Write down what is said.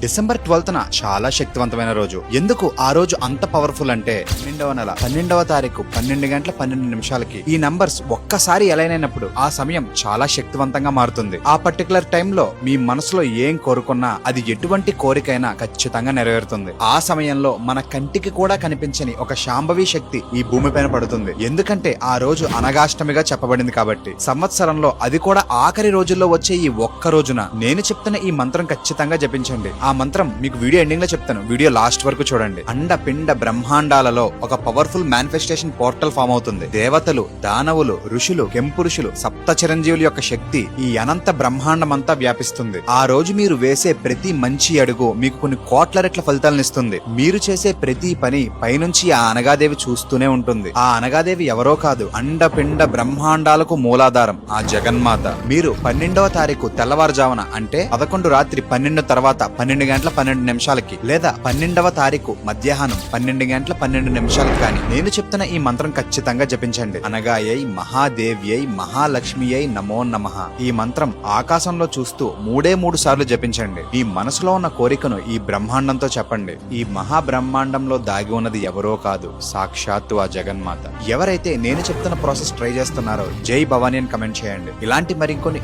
December 12న చాలా శక్తివంతమైన రోజు. ఎందుకు ఆ రోజు అంత పవర్ఫుల్ అంటే 12వ నెల 12వ తారీఖు 12 గంటల 12 నిమిషాలకి ఈ నంబర్స్ ఒక్కసారి ఎలైనప్పుడు ఆ సమయం చాలా శక్తివంతంగా మారుతుంది. ఆ పర్టికులర్ టైంలో మీ మనసులో ఏం కోరుకున్నా అది ఎటువంటి కోరికైనా ఖచ్చితంగా నెరవేరుతుంది. ఆ సమయంలో మన కంటికి కూడా కనిపించని ఒక శాంభవి శక్తి ఈ భూమిపైన పడుతుంది. ఎందుకంటే ఆ రోజు అనగాష్టమిగా చెప్పబడింది కాబట్టి. సంవత్సరంలో అది కూడా ఆఖరి రోజుల్లో వచ్చే ఈ ఒక్క రోజున నేను చెప్తున్న ఈ మంత్రం ఖచ్చితంగా జపించండి. ఆ మంత్రం మీకు వీడియో ఎండింగ్ లో చెప్తాను, వీడియో లాస్ట్ వరకు చూడండి. అండ పిండ బ్రహ్మాండాలలో ఒక పవర్ఫుల్ మేనిఫెస్టేషన్ పోర్టల్ ఫామ్ అవుతుంది. దేవతలు, దానవులు, ఋషులు, కెంపురుషులు, సప్త చిరంజీవుల యొక్క శక్తి ఈ అనంత బ్రహ్మాండమంతా వ్యాపిస్తుంది. ఆ రోజు మీరు వేసే ప్రతి మంచి అడుగు మీకు కొన్ని కోట్ల రెట్ల ఫలితాలను ఇస్తుంది. మీరు చేసే ప్రతి పని పైనుంచి ఆ అనగాదేవి చూస్తూనే ఉంటుంది. ఆ అనగాదేవి ఎవరో కాదు, అండ పిండ బ్రహ్మాండాలకు మూలాధారం ఆ జగన్మాత. మీరు 12వ తారీఖు తెల్లవారుజామున అంటే 11 రాత్రి 12 తర్వాత 12 గంటల 12 నిమిషాలకి లేదా 12వ తారీఖు మధ్యాహ్నం 12 గంటల 12 నిమిషాలకి కానీ నేను చెప్తున్న ఈ మంత్రం ఖచ్చితంగా జపించండి. అనగాయై మహాదేవ్యై మహాలక్ష్మియై నమో నమః. ఈ మంత్రం ఆకాశంలో చూస్తూ 3 సార్లు జపించండి. మీ మనసులో ఉన్న కోరికను ఈ బ్రహ్మాండంతో చెప్పండి. ఈ మహాబ్రహ్మాండంలో దాగి ఉన్నది ఎవరో కాదు, సాక్షాత్తు ఆ జగన్మాత. ఎవరైతే నేను చెప్తున్న ప్రాసెస్ ట్రై చేస్తున్నారో జై భవానీ అని కమెంట్ చేయండి. ఇలాంటి మరికొన్ని